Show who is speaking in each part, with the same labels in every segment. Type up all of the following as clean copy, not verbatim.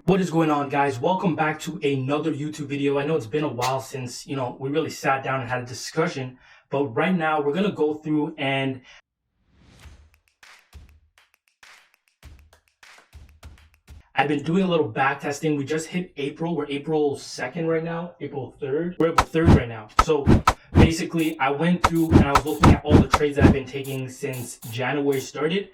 Speaker 1: What is going on, guys? Welcome back to another YouTube video. I know it's been a while since, we really sat down and had a discussion, but right now we're going to go through and I've been doing a little back testing. We just hit April. We're April 2nd right now, April 3rd. We're April 3rd right now. So basically I went through and I was looking at all the trades that I've been taking since January started.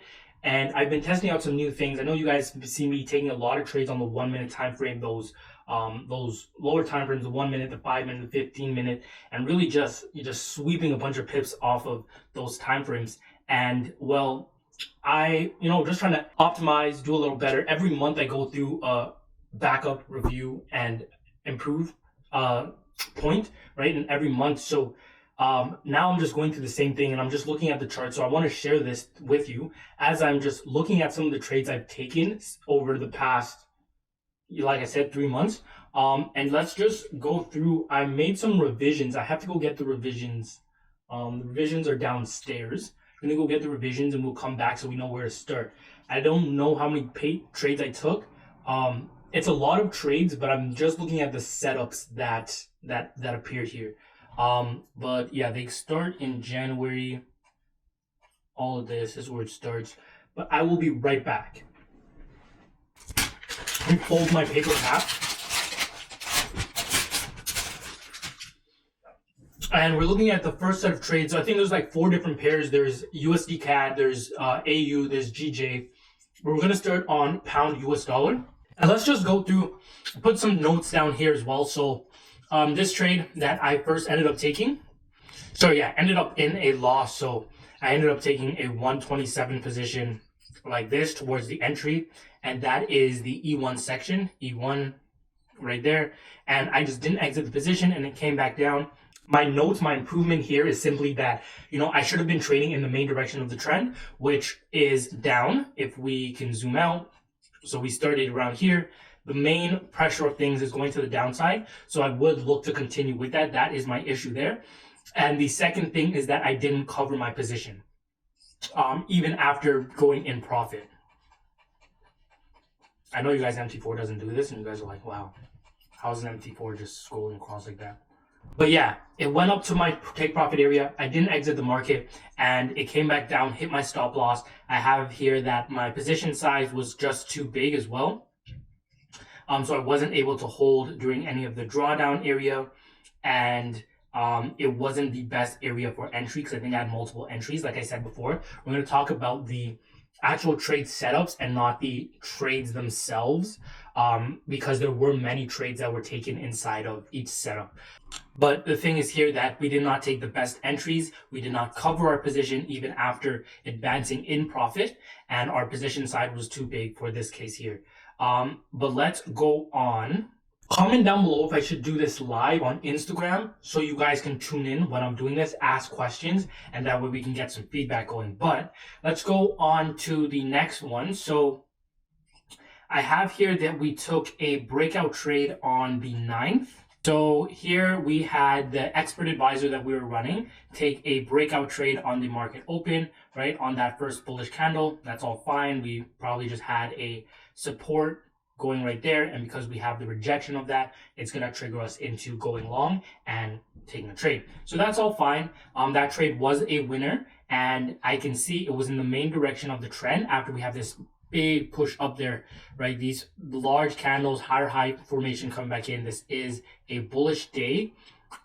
Speaker 1: And I've been testing out some new things. I know you guys see me taking a lot of trades on the 1 minute time frame, those lower time frames, the 1 minute, the 5 minute, the 15 minute, and really just sweeping a bunch of pips off of those time frames. And well, just trying to optimize, do a little better. Every month I go through a backup, review, and improve point, right? And every month. So now I'm just going through the same thing and I'm just looking at the chart. So I want to share this with you as I'm just looking at some of the trades I've taken over the past, like I said, 3 months. And let's just go through. I made some revisions. I have to go get the revisions. The revisions are downstairs. I'm going to go get the revisions and we'll come back so we know where to start. I don't know how many trades I took. It's a lot of trades, but I'm just looking at the setups that appear here. But yeah, they start in January. All of this is where it starts, but I will be right back. Let me fold my paper in half. And we're looking at the first set of trades. So I think there's like 4 different pairs. There's USD CAD, there's AU, there's GJ. We're going to start on pound US dollar. And let's just go through, put some notes down here as well. So this trade that I first ended up taking, ended up in a loss. So I ended up taking a 127 position like this towards the entry. And that is the E1 section, E1 right there. And I just didn't exit the position and it came back down. My notes, my improvement here is simply that, I should have been trading in the main direction of the trend, which is down. If we can zoom out. So we started around here. The main pressure of things is going to the downside. So I would look to continue with that. That is my issue there. And the second thing is that I didn't cover my position, even after going in profit. I know you guys, MT4 doesn't do this, and you guys are like, wow, how's an MT4 just scrolling across like that? But yeah, it went up to my take profit area. I didn't exit the market and it came back down, hit my stop loss. I have here that my position size was just too big as well. So I wasn't able to hold during any of the drawdown area, and it wasn't the best area for entry because I think I had multiple entries. Like I said before, we're going to talk about the actual trade setups and not the trades themselves, because there were many trades that were taken inside of each setup. But the thing is here that we did not take the best entries. We did not cover our position even after advancing in profit, and our position side was too big for this case here. But let's go on. Comment down below if I should do this live on Instagram so you guys can tune in when I'm doing this, ask questions, and that way we can get some feedback going. But let's go on to the next one. So I have here that we took a breakout trade on the 9th. So here we had the expert advisor that we were running take a breakout trade on the market open, right? On that first bullish candle. That's all fine. We probably just had a support going right there. And because we have the rejection of that, it's going to trigger us into going long and taking a trade. So that's all fine. That trade was a winner. And I can see it was in the main direction of the trend after we have this big push up there, right? These large candles, higher high formation coming back in. This is a bullish day.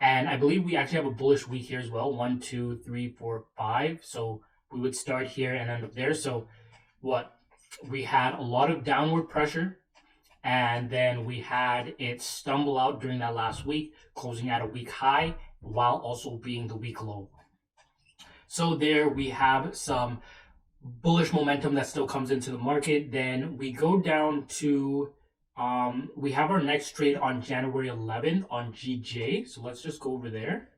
Speaker 1: And I believe we actually have a bullish week here as well. 1, 2, 3, 4, 5. So we would start here and end up there. So we had a lot of downward pressure. And then we had it stumble out during that last week, closing at a week high while also being the week low. So there we have some bullish momentum that still comes into the market. Then we go down to, we have our next trade on January 11th on GJ. So let's just go over there.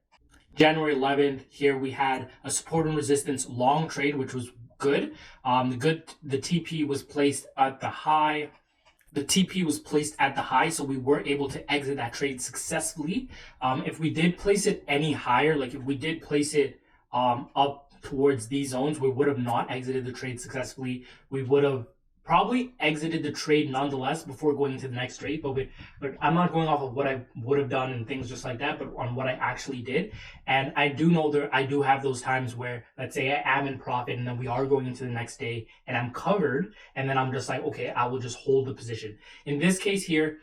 Speaker 1: January 11th, here we had a support and resistance long trade, which was good. The TP was placed at the high. The TP was placed at the high, so we were able to exit that trade successfully. If we did place it any higher, like if we did place it up towards these zones, we would have not exited the trade successfully. We would have probably exited the trade nonetheless before going into the next trade. But I'm not going off of what I would have done and things just like that, but on what I actually did. And I do know that I do have those times where, let's say I am in profit and then we are going into the next day and I'm covered, and then I'm just like, okay, I will just hold the position. In this case here,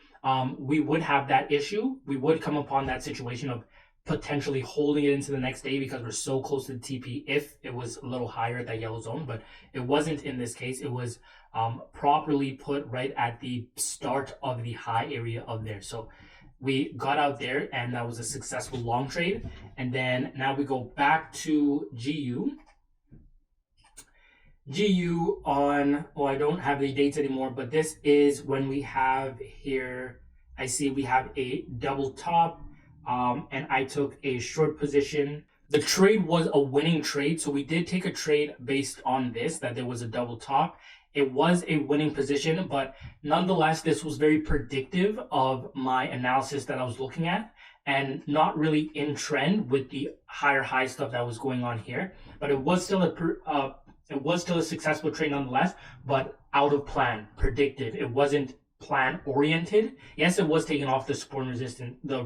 Speaker 1: we would have that issue. We would come upon that situation of potentially holding it into the next day because we're so close to the TP if it was a little higher at that yellow zone, but it wasn't in this case. It was properly put right at the start of the high area of there. So we got out there and that was a successful long trade. And then now we go back to GU. GU on, well, I don't have the dates anymore, but this is when we have here, I see we have a double top, and I took a short position. The trade was a winning trade, so we did take a trade based on this, that there was a double top. It was a winning position, but nonetheless, this was very predictive of my analysis that I was looking at and not really in trend with the higher high stuff that was going on here. But it was still a successful trade nonetheless, but out of plan, predictive. It wasn't plan oriented. Yes, it was taking off the support and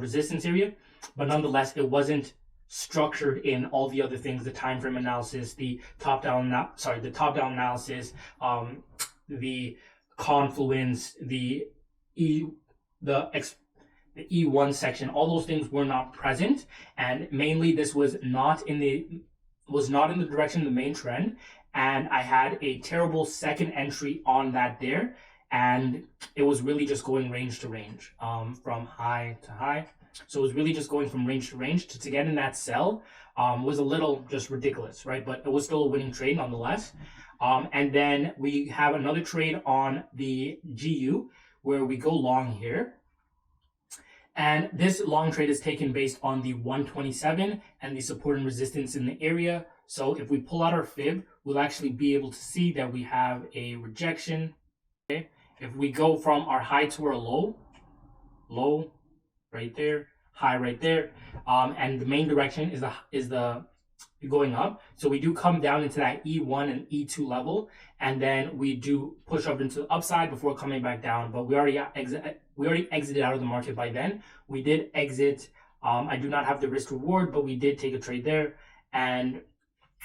Speaker 1: resistance area, but nonetheless, it wasn't structured in all the other things, the time frame analysis, the top-down analysis, the confluence, the E1 section. All those things were not present, and mainly this was not in the direction of the main trend. And I had a terrible second entry on that there, and it was really just going range to range, from high to high. So it was really just going from range to range. To get in that sell was a little just ridiculous, right? But it was still a winning trade nonetheless. And then we have another trade on the GU where we go long here. And this long trade is taken based on the 127 and the support and resistance in the area. So if we pull out our fib, we'll actually be able to see that we have a rejection. Okay. If we go from our high to our low right there, high right there, and the main direction is the going up. So we do come down into that E1 and E2 level, and then we do push up into the upside before coming back down. But we already exited out of the market by then. We did exit. I do not have the risk reward, but we did take a trade there, and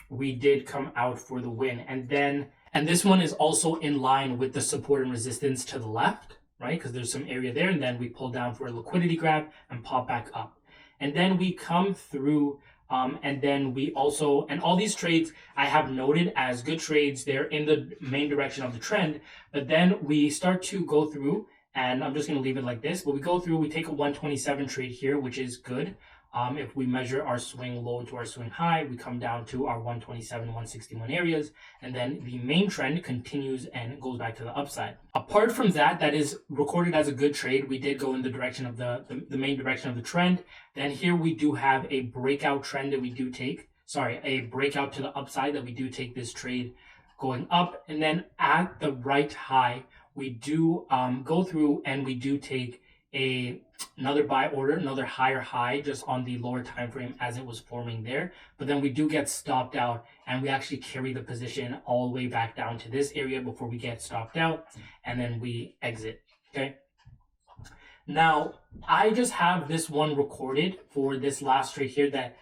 Speaker 1: we did come out for the win. And this one is also in line with the support and resistance to the left, right? Because there's some area there, and then we pull down for a liquidity grab and pop back up. And then we come through, and then we also, and all these trades I have noted as good trades. They're in the main direction of the trend, but then we start to go through, and I'm just going to leave it like this, but we go through, we take a 127 trade here, which is good. If we measure our swing low to our swing high, we come down to our 127, 161 areas, and then the main trend continues and goes back to the upside. Apart from that, that is recorded as a good trade. We did go in the direction of the main direction of the trend. Then here we do have a breakout trend that we do take, a breakout to the upside that we do take this trade going up. And then at the right high, we do go through and we do take another buy order, another higher high just on the lower time frame as it was forming there. But then we do get stopped out, and we actually carry the position all the way back down to this area before we get stopped out, and then we exit. Okay. Now I just have this one recorded for this last trade here that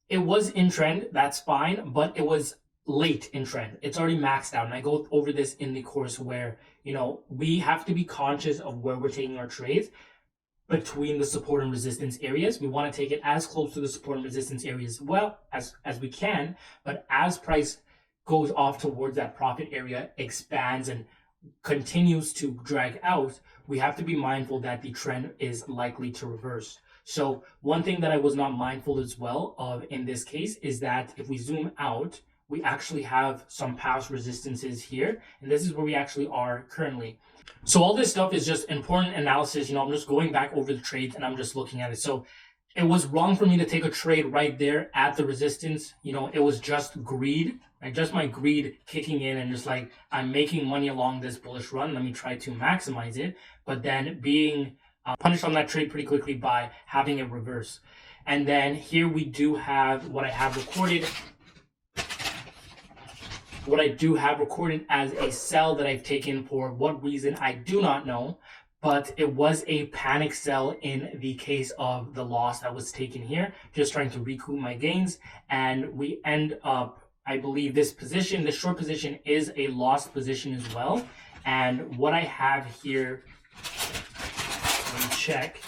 Speaker 1: it was in trend. That's fine, but it was late in trend. It's already maxed out, and I go over this in the course where, you know, we have to be conscious of where we're taking our trades between the support and resistance areas. We want to take it as close to the support and resistance areas as we can, but as price goes off towards that profit area, expands and continues to drag out, we have to be mindful that the trend is likely to reverse. So one thing that I was not mindful as well of in this case is that if we zoom out, we actually have some past resistances here, and this is where we actually are currently. So all this stuff is just important analysis. You know, I'm just going back over the trades and I'm just looking at it. So it was wrong for me to take a trade right there at the resistance. You know, it was just greed, like just my greed kicking in and just like, I'm making money along this bullish run. Let me try to maximize it. But then being punished on that trade pretty quickly by having it reverse. And then here we do have what I have recorded. What I do have recorded as a sell that I've taken for what reason, I do not know, but it was a panic sell in the case of the loss that was taken here, just trying to recoup my gains. And we end up, I believe this position, the short position is a lost position as well. And what I have here, let me check.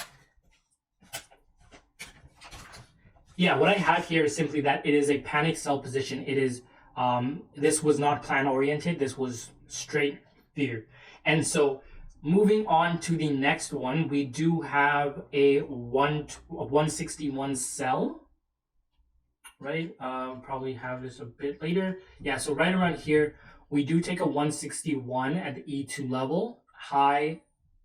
Speaker 1: Yeah, what I have here is simply that it is a panic sell position. It is, this was not plan oriented. This was straight fear. And so moving on to the next one, we do have a 161 sell, right? Probably have this a bit later. Yeah, so right around here, we do take a 161 at the E2 level, high,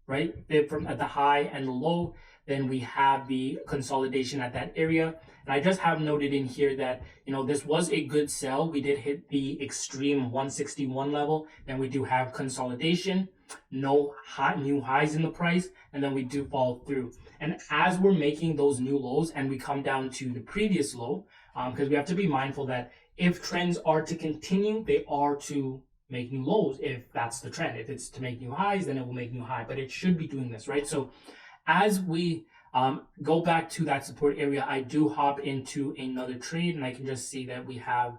Speaker 1: right? From at the high and the low, then we have the consolidation at that area. And I just have noted in here that, this was a good sell. We did hit the extreme 161 level. Then we do have consolidation, no new highs in the price, and then we do fall through. And as we're making those new lows and we come down to the previous low, because we have to be mindful that if trends are to continue, they are to make new lows if that's the trend. If it's to make new highs, then it will make new high, but it should be doing this, right? So as we go back to that support area, I do hop into another trade and I can just see that we have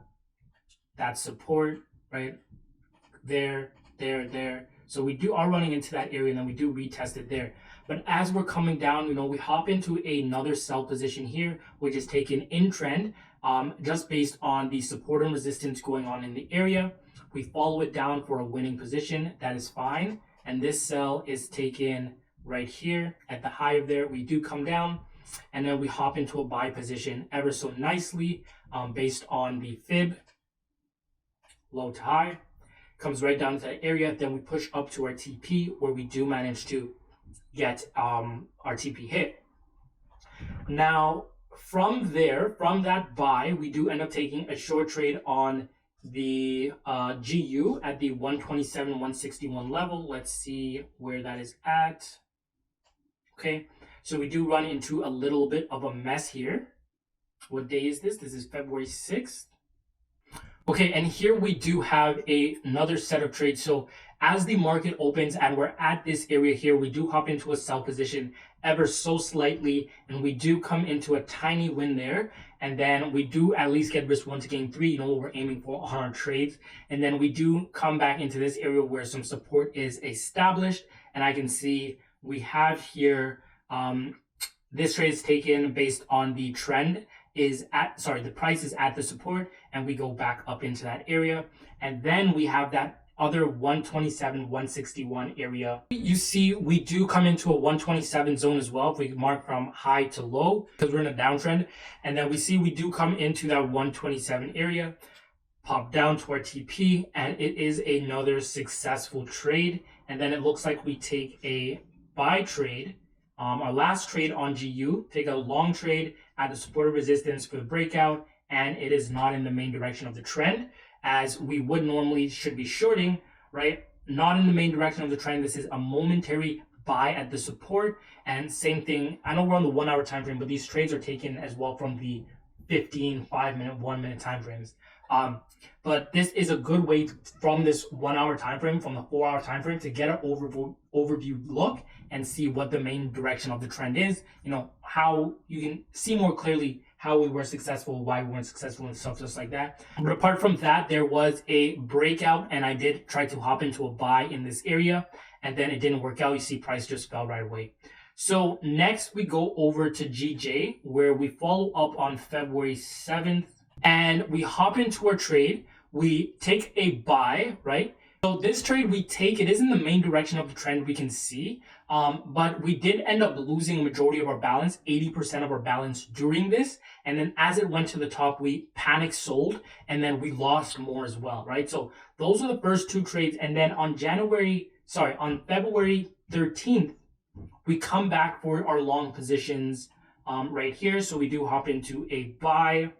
Speaker 1: that support right there. So we are running into that area and then we do retest it there. But as we're coming down, we hop into another sell position here, which is taken in trend, just based on the support and resistance going on in the area. We follow it down for a winning position. That is fine. And this sell is taken right here at the high of there. We do come down and then we hop into a buy position ever so nicely, based on the fib, low to high, comes right down to that area. Then we push up to our TP where we do manage to get our TP hit. Now from that buy, we do end up taking a short trade on the GU at the 127, 161 level. Let's see where that is at. Okay, so we do run into a little bit of a mess here. What day is this? This is February 6th. Okay, and here we do have another set of trades. So as the market opens and we're at this area here, we do hop into a sell position ever so slightly, and we do come into a tiny win there. And then we do at least get risk 1 to gain 3, what we're aiming for on our trades. And then we do come back into this area where some support is established. And I can see we have here, this trade is taken based on the trend the price is at the support, and we go back up into that area. And then we have that other 127, 161 area. You see, we do come into a 127 zone as well. If we mark from high to low, because we're in a downtrend. And then we see we do come into that 127 area, pop down to our TP, and it is another successful trade. And then it looks like we take a buy trade. Our last trade on GU, take a long trade at the support of resistance for the breakout, and it is not in the main direction of the trend, as we would normally should be shorting, right? Not in the main direction of the trend. This is a momentary buy at the support. And same thing, I know we're on the 1 hour time frame, but these trades are taken as well from the 15, 5 minute, 1 minute time frames. But this is a good way from this 1 hour time frame, from the 4 hour time frame, to get an overview look and see what the main direction of the trend is. How you can see more clearly how we were successful, why we weren't successful, and stuff just like that. But apart from that, there was a breakout, and I did try to hop into a buy in this area, and then it didn't work out. You see, price just fell right away. So next we go over to GJ, where we follow up on February 7th, and we hop into our trade. We take a buy, right? So this trade we take, it is in the main direction of the trend, we can see, but we did end up losing a majority of our balance, 80% of our balance during this. And then as it went to the top, we panic sold, and then we lost more as well, right? So those are the first two trades. And then on February 13th, we come back for our long positions right here. So we do hop into a buy.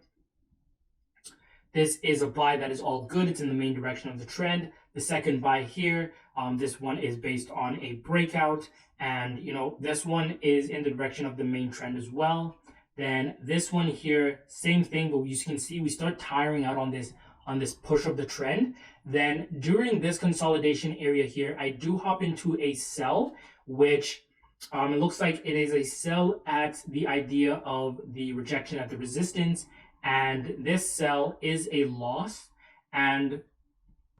Speaker 1: This is a buy that is all good. It's in the main direction of the trend. The second buy here, this one is based on a breakout, and this one is in the direction of the main trend as well. Then this one here, same thing, but you can see we start tiring out on this on this push of the trend, then during this consolidation area here, I do hop into a sell, which it looks like it is a sell at the idea of the rejection at the resistance, and this sell is a loss, and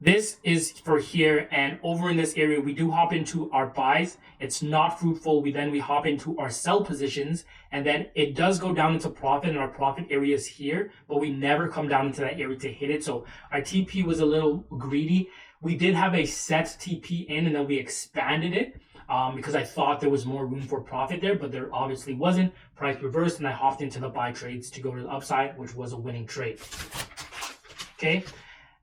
Speaker 1: this is for here. And over in this area, we do hop into our buys. It's not fruitful. We hop into our sell positions, and then it does go down into profit, and our profit area is here, but we never come down into that area to hit it. So our TP was a little greedy. We did have a set TP in, and then we expanded it because I thought there was more room for profit there, but there obviously wasn't. Price reversed, and I hopped into the buy trades to go to the upside, which was a winning trade. Okay.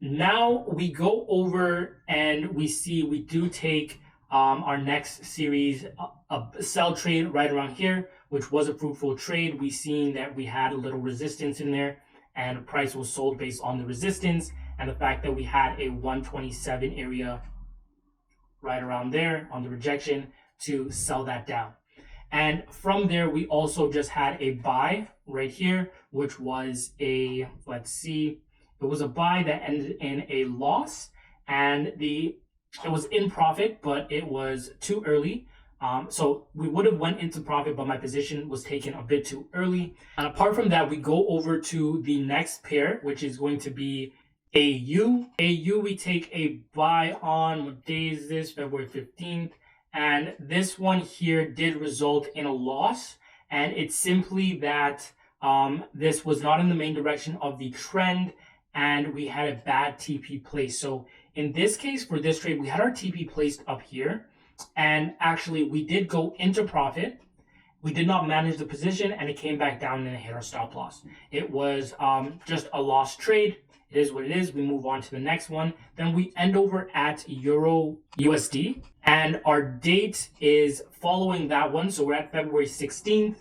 Speaker 1: Now we go over and we see we do take our next series, a sell trade right around here, which was a fruitful trade. We seen that we had a little resistance in there, and the price was sold based on the resistance and the fact that we had a 127 area right around there on the rejection to sell that down. And from there, we also just had a buy right here, which was a, let's see, it was a buy that ended in a loss, and it was in profit, but it was too early. So we would have went into profit, but my position was taken a bit too early. And apart from that, we go over to the next pair, which is going to be AU. AU, we take a buy on, what day is this? February 15th. And this one here did result in a loss. And it's simply that this was not in the main direction of the trend, and we had a bad TP place. So in this case, for this trade, we had our TP placed up here, and actually we did go into profit. We did not manage the position, and it came back down and it hit our stop loss. It was just a lost trade. It is what it is. We move on to the next one. Then we end over at Euro USD, and our date is following that one. So we're at February 16th.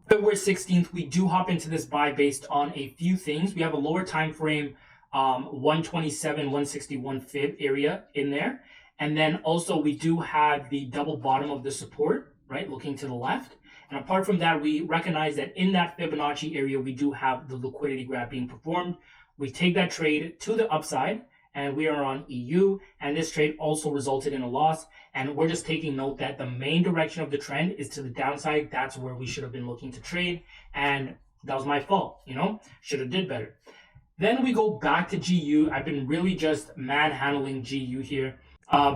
Speaker 1: February 16th, we do hop into this buy based on a few things. We have a lower time frame, 127, 161 fib area in there. And then also we do have the double bottom of the support, right, looking to the left. And apart from that, we recognize that in that Fibonacci area, we do have the liquidity grab being performed. We take that trade to the upside, and we are on EU, and this trade also resulted in a loss. And we're just taking note that the main direction of the trend is to the downside. That's where we should have been looking to trade, and that was my fault, should have did better. Then we go back to GU. I've been really just manhandling GU here.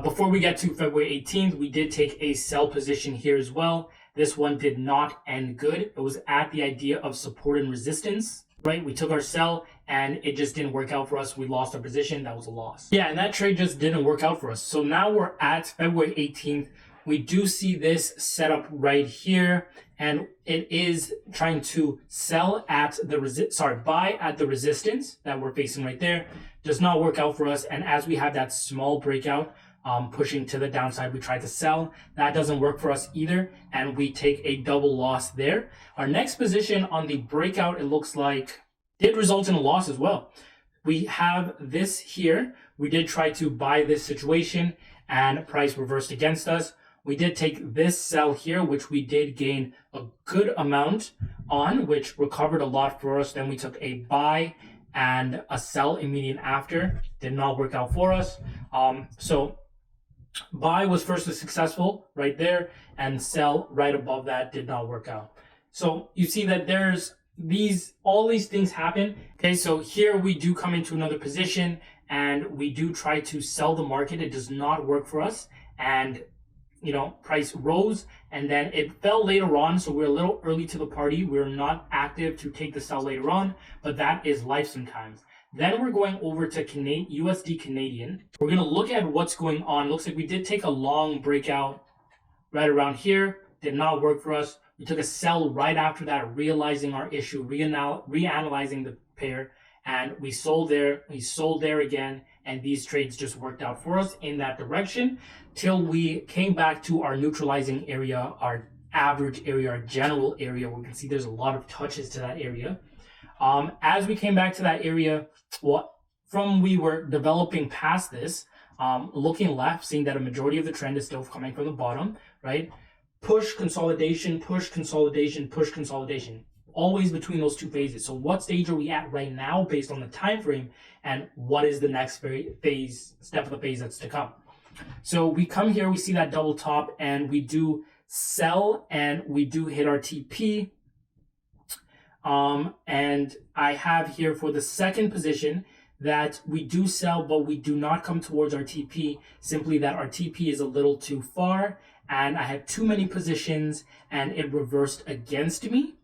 Speaker 1: Before we get to February 18th, we did take a sell position here as well. This one did not end good. It was at the idea of support and resistance, right? We took our sell, and it just didn't work out for us. We lost our position. That was a loss. Yeah, and that trade just didn't work out for us. So now we're at February 18th. We do see this setup right here, and it is trying to sell at the buy at the resistance that we're facing right there. Does not work out for us. And as we have that small breakout pushing to the downside, we try to sell. That doesn't work for us either, and we take a double loss there. Our next position on the breakout, it looks like, did result in a loss as well. We have this here. We did try to buy this situation, and price reversed against us. We did take this sell here, which we did gain a good amount on, which recovered a lot for us. Then we took a buy and a sell immediate after. Did not work out for us. So buy was first successful right there, and sell right above that did not work out. So you see that there's all these things happen. Okay, so here we do come into another position, and we do try to sell the market. It does not work for us, and price rose, and then it fell later on. So we're a little early to the party. We're not active to take the sell later on, but that is life sometimes. Then we're going over to USD Canadian. We're going to look at what's going on. Looks like we did take a long breakout right around here. Did not work for us. We took a sell right after that, realizing our issue, reanalyzing the pair, and we sold there. We sold there again, and these trades just worked out for us in that direction till we came back to our neutralizing area, our average area, our general area. We can see there's a lot of touches to that area. As we came back to that area, we were developing past this, looking left, seeing that a majority of the trend is still coming from the bottom, right? Push, consolidation, push, consolidation, push, consolidation. always between those two phases. So what stage are we at right now based on the time frame, and what is the next step of the phase that's to come? So we come here, we see that double top, and we do sell, and we do hit our TP. And I have here for the second position that we do sell, but we do not come towards our TP, simply that our TP is a little too far, and I had too many positions and it reversed against me.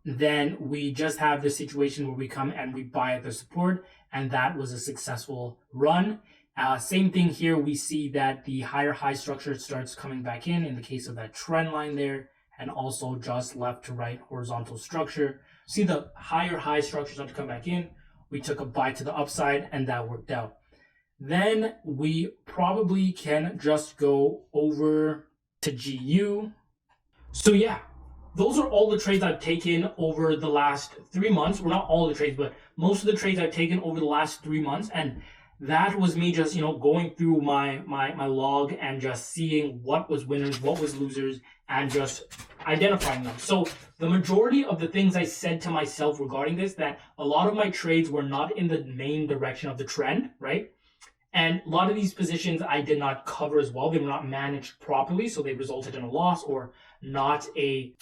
Speaker 1: Then we just have the situation where we come and we buy at the support, and that was a successful run. Same thing here, we see that the higher high structure starts coming back in the case of that trend line there, and also just left to right horizontal structure. See the higher high structure start to come back in. We took a buy to the upside, and that worked out. Then we probably can just go over to GU. So yeah, those are all the trades I've taken over the last 3 months. Well, not all the trades, but most of the trades I've taken over the last 3 months. And that was me just, going through my log and just seeing what was winners, what was losers, and just identifying them. So the majority of the things I said to myself regarding this, that a lot of my trades were not in the main direction of the trend, right? And a lot of these positions I did not cover as well. They were not managed properly, so they resulted in a loss or not the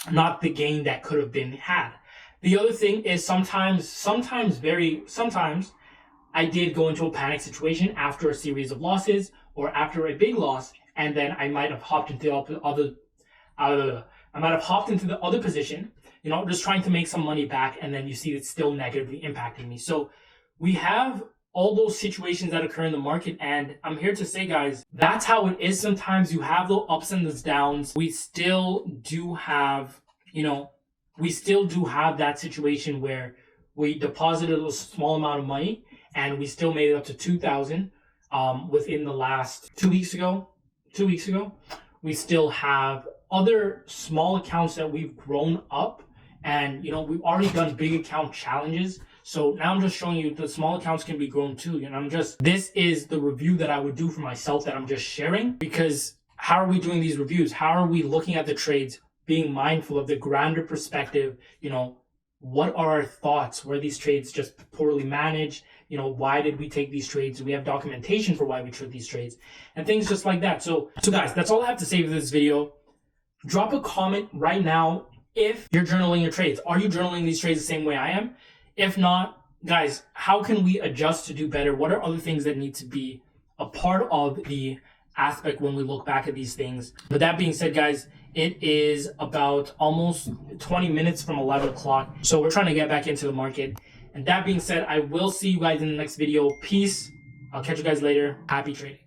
Speaker 1: gain that could have been had. The other thing is sometimes I did go into a panic situation after a series of losses or after a big loss, and then I might have hopped into the other position, just trying to make some money back, and then you see it's still negatively impacting me. So we have all those situations that occur in the market, and I'm here to say, guys, that's how it is. Sometimes you have the ups and the downs. We still do have that situation where we deposited a small amount of money and we still made it up to 2,000 within the last 2 weeks ago. 2 weeks ago, we still have other small accounts that we've grown up, and we've already done big account challenges. So now I'm just showing you the small accounts can be grown too. This is the review that I would do for myself that I'm just sharing, because how are we doing these reviews? How are we looking at the trades, being mindful of the grander perspective? What are our thoughts? Were these trades just poorly managed? Why did we take these trades? Do we have documentation for why we took these trades? And things just like that. So guys, that's all I have to say for this video. Drop a comment right now if you're journaling your trades. Are you journaling these trades the same way I am? If not, guys, how can we adjust to do better? What are other things that need to be a part of the aspect when we look back at these things? But that being said, guys, it is about almost 20 minutes from 11 o'clock. So we're trying to get back into the market. And that being said, I will see you guys in the next video. Peace. I'll catch you guys later. Happy trading.